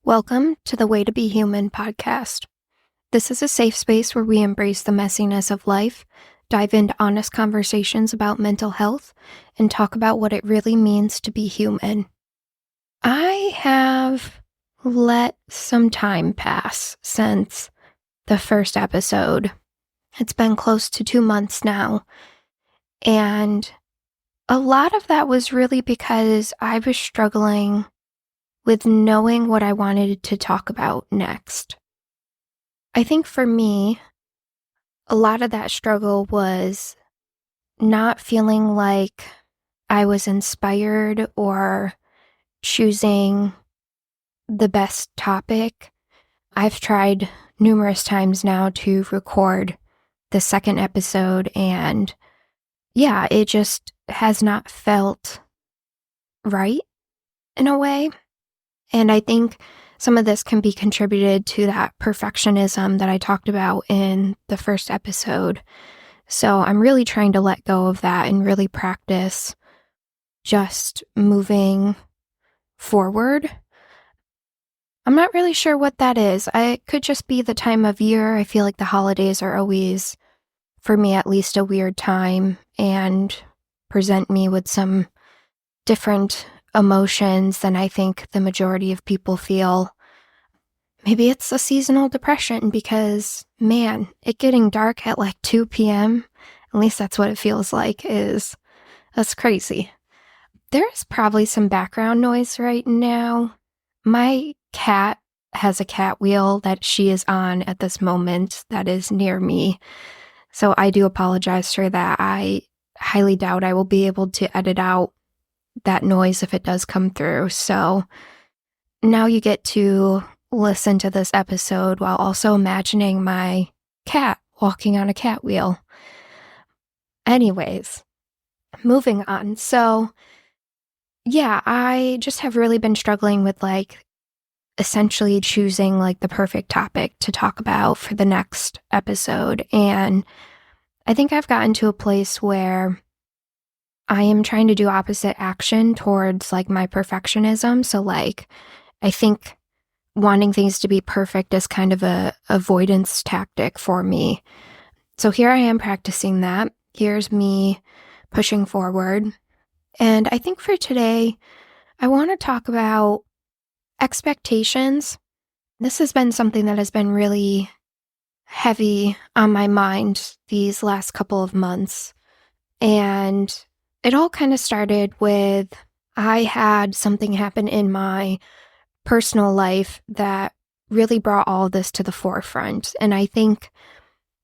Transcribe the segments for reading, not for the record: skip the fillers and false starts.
Welcome to the Way to Be Human podcast. This is a safe space where we embrace the messiness of life, dive into honest conversations about mental health, and talk about what it really means to be human. I have let some time pass since the first episode. It's been close to 2 months now, and a lot of that was really because I was struggling with knowing what I wanted to talk about next. I think for me, a lot of that struggle was not feeling like I was inspired or choosing the best topic. I've tried numerous times now to record the second episode, and it just has not felt right in a way. And I think some of this can be contributed to that perfectionism that I talked about in the first episode. So I'm really trying to let go of that and really practice just moving forward. I'm not really sure what that is. It could just be the time of year. I feel like the holidays are always, for me at least, a weird time and present me with some different emotions than I think the majority of people feel. Maybe it's a seasonal depression because, man, it getting dark at like 2 p.m., at least that's what it feels like, that's crazy. There's probably some background noise right now. My cat has a cat wheel that she is on at this moment that is near me. So I do apologize for that. I highly doubt I will be able to edit out that noise if it does come through. So now you get to listen to this episode while also imagining my cat walking on a cat wheel. Anyways, moving on. So I just have really been struggling with essentially choosing the perfect topic to talk about for the next episode. And I think I've gotten to a place where I am trying to do opposite action towards my perfectionism. So I think wanting things to be perfect is kind of a avoidance tactic for me. So here I am practicing that. Here's me pushing forward. And I think for today, I want to talk about expectations. This has been something that has been really heavy on my mind these last couple of months. And it all kind of started with I had something happen in my personal life that really brought all of this to the forefront. And I think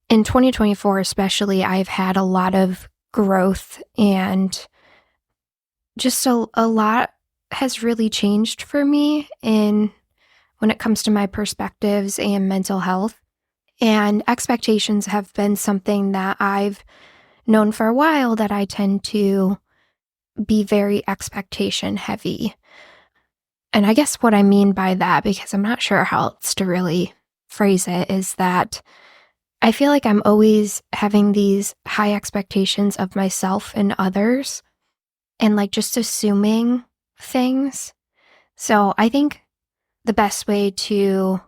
in 2024 especially, I've had a lot of growth and just a lot has really changed for me when it comes to my perspectives and mental health. And expectations have been something that I've known for a while that I tend to be very expectation heavy. And I guess what I mean by that, because I'm not sure how else to really phrase it, is that I feel like I'm always having these high expectations of myself and others and just assuming things. So I think the best way to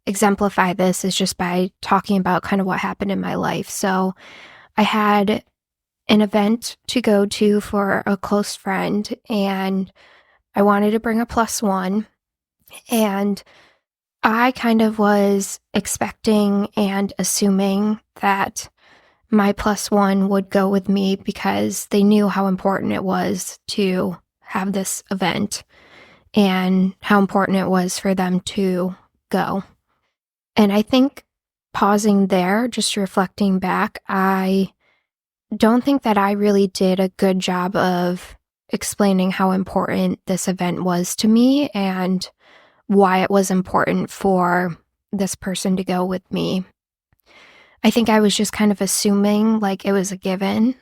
exemplify this is just by talking about kind of what happened in my life. So I had an event to go to for a close friend, and I wanted to bring a +1, and I kind of was expecting and assuming that my +1 would go with me because they knew how important it was to have this event and how important it was for them to go. And I think pausing there, just reflecting back, I don't think that I really did a good job of explaining how important this event was to me and why it was important for this person to go with me. I think I was just kind of assuming it was a given,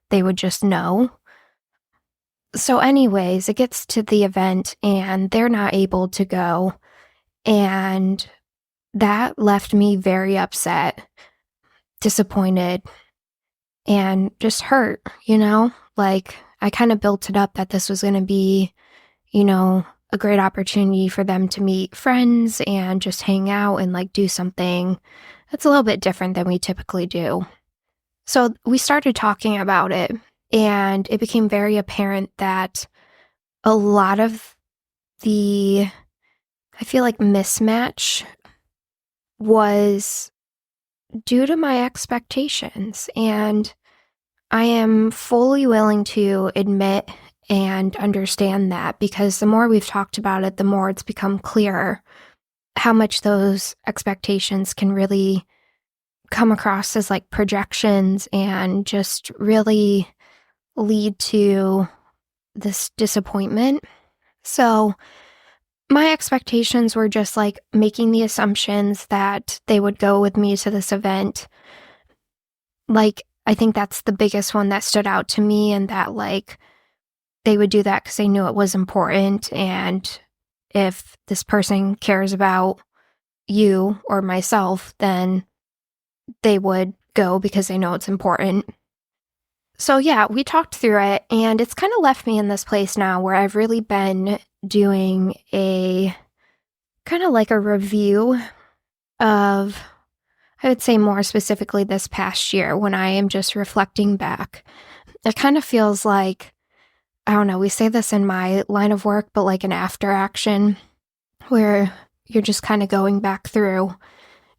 they would just know. So anyways, it gets to the event and they're not able to go. And that left me very upset, disappointed, and just hurt, I kind of built it up that this was going to be, a great opportunity for them to meet friends and just hang out and like do something that's a little bit different than we typically do. So we started talking about it, and it became very apparent that a lot of I feel like mismatch was due to my expectations. And I am fully willing to admit and understand that, because the more we've talked about it, the more it's become clearer how much those expectations can really come across as like projections and just really lead to this disappointment. So my expectations were just like making the assumptions that they would go with me to this event. Like, I think that's the biggest one that stood out to me, and that like they would do that because they knew it was important. And if this person cares about you or myself, then they would go because they know it's important. So yeah, we talked through it, and it's kind of left me in this place now where I've really been doing a kind of like a review of, I would say more specifically this past year, when I am just reflecting back. It kind of feels like, I don't know, we say this in my line of work, but like an after action, where you're just kind of going back through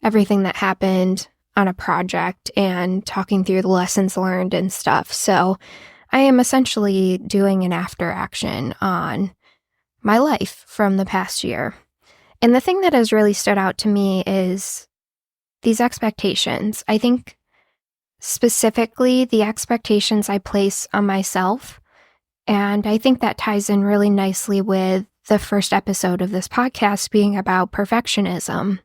everything that happened on a project and talking through the lessons learned and stuff. So I am essentially doing an after action on my life from the past year. And the thing that has really stood out to me is these expectations. I think specifically the expectations I place on myself. And I think that ties in really nicely with the first episode of this podcast being about perfectionism.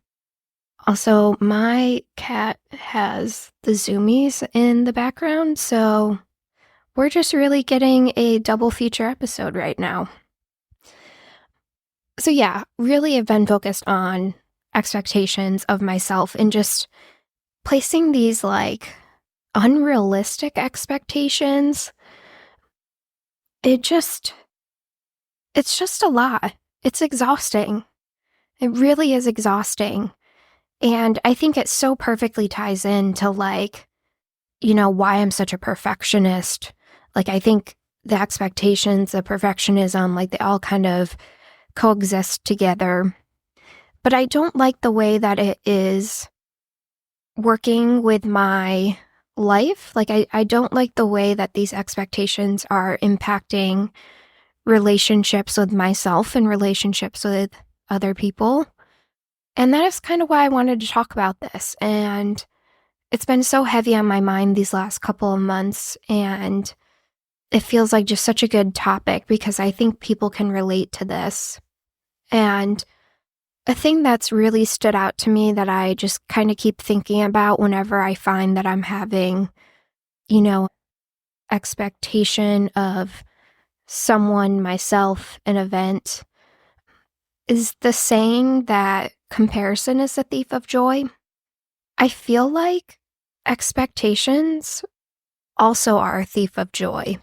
Also, my cat has the zoomies in the background, so we're just really getting a double feature episode right now. So yeah, really have been focused on expectations of myself and just placing these like unrealistic expectations. It's just a lot. It's exhausting. It really is exhausting. And I think it so perfectly ties into like, why I'm such a perfectionist. Like, I think the expectations, the perfectionism, like they all kind of coexist together. But I don't like the way that it is working with my life. Like, I don't like the way that these expectations are impacting relationships with myself and relationships with other people. And that is kind of why I wanted to talk about this. And it's been so heavy on my mind these last couple of months. And it feels like just such a good topic because I think people can relate to this. And a thing that's really stood out to me that I just kind of keep thinking about whenever I find that I'm having, expectation of someone, myself, an event, is the saying that comparison is the thief of joy. I feel like expectations also are a thief of joy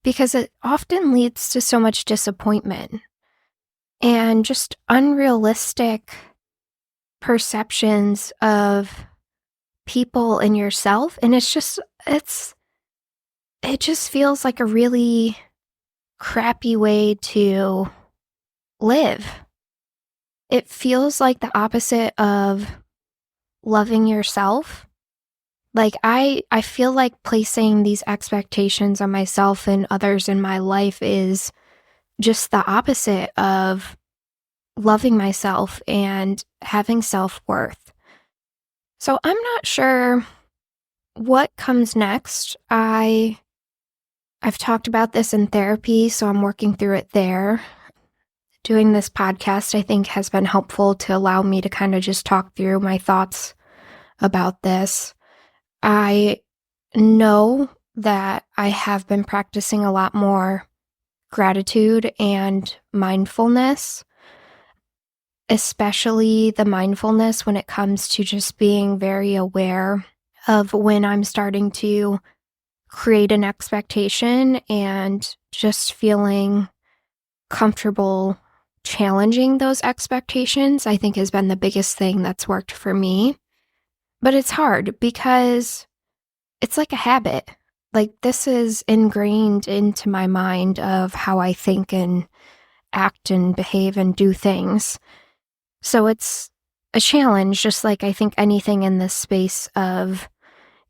because it often leads to so much disappointment and just unrealistic perceptions of people and yourself. And it just feels like a really crappy way to live. It feels like the opposite of loving yourself. Like I feel like placing these expectations on myself and others in my life is just the opposite of loving myself and having self-worth. So I'm not sure what comes next. I've talked about this in therapy, so I'm working through it there. Doing this podcast, I think, has been helpful to allow me to kind of just talk through my thoughts about this. I know that I have been practicing a lot more gratitude and mindfulness, especially the mindfulness when it comes to just being very aware of when I'm starting to create an expectation and just feeling comfortable challenging those expectations, I think, has been the biggest thing that's worked for me. But it's hard because it's like a habit. Like, this is ingrained into my mind of how I think and act and behave and do things. So it's a challenge, just like I think anything in this space of,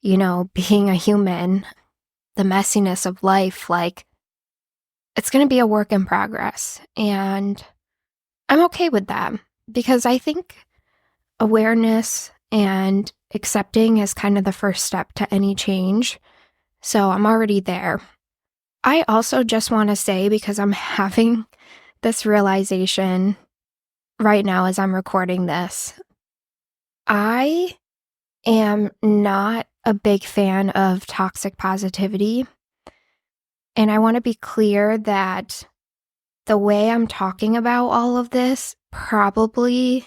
being a human, the messiness of life, like, it's going to be a work in progress. And I'm okay with that because I think awareness and accepting is kind of the first step to any change. So I'm already there. I also just want to say, because I'm having this realization right now as I'm recording this, I am not a big fan of toxic positivity. And I want to be clear that the way I'm talking about all of this probably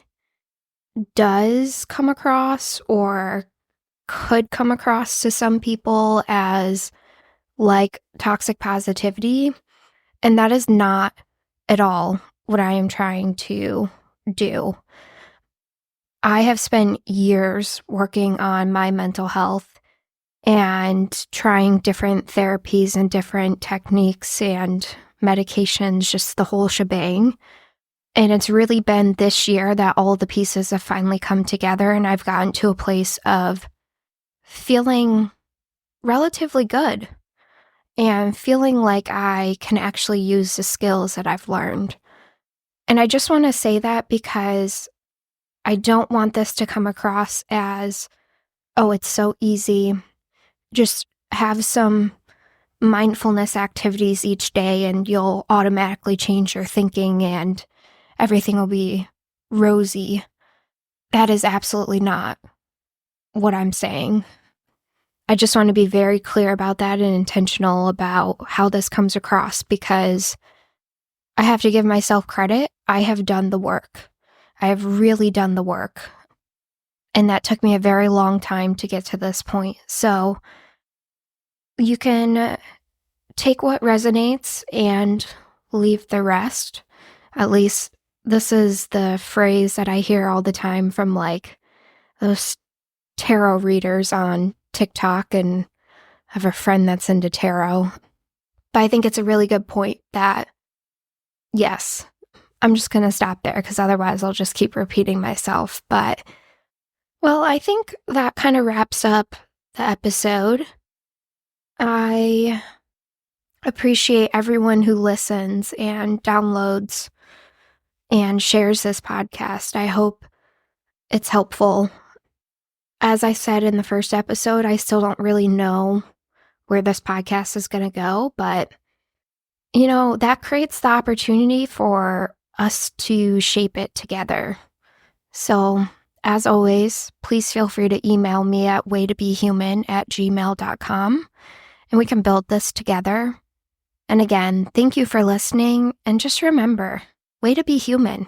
does come across or could come across to some people as like toxic positivity. And that is not at all what I am trying to do. I have spent years working on my mental health and trying different therapies and different techniques and medications, just the whole shebang. And it's really been this year that all the pieces have finally come together, and I've gotten to a place of feeling relatively good and feeling like I can actually use the skills that I've learned. And I just want to say that because I don't want this to come across as, oh, it's so easy. Just have some mindfulness activities each day and you'll automatically change your thinking and everything will be rosy. That is absolutely not what I'm saying. I just want to be very clear about that and intentional about how this comes across because I have to give myself credit. I have done the work. I have really done the work. And that took me a very long time to get to this point. So you can take what resonates and leave the rest. At least this is the phrase that I hear all the time from like those tarot readers on TikTok, and I have a friend that's into tarot. But I think it's a really good point that, yes, I'm just going to stop there because otherwise I'll just keep repeating myself. But, well, I think that kind of wraps up the episode. I appreciate everyone who listens and downloads and shares this podcast. I hope it's helpful. As I said in the first episode, I still don't really know where this podcast is going to go, but, that creates the opportunity for us to shape it together. So, as always, please feel free to email me at waytobehuman@gmail.com, and we can build this together. And again, thank you for listening, and just remember, way to be human.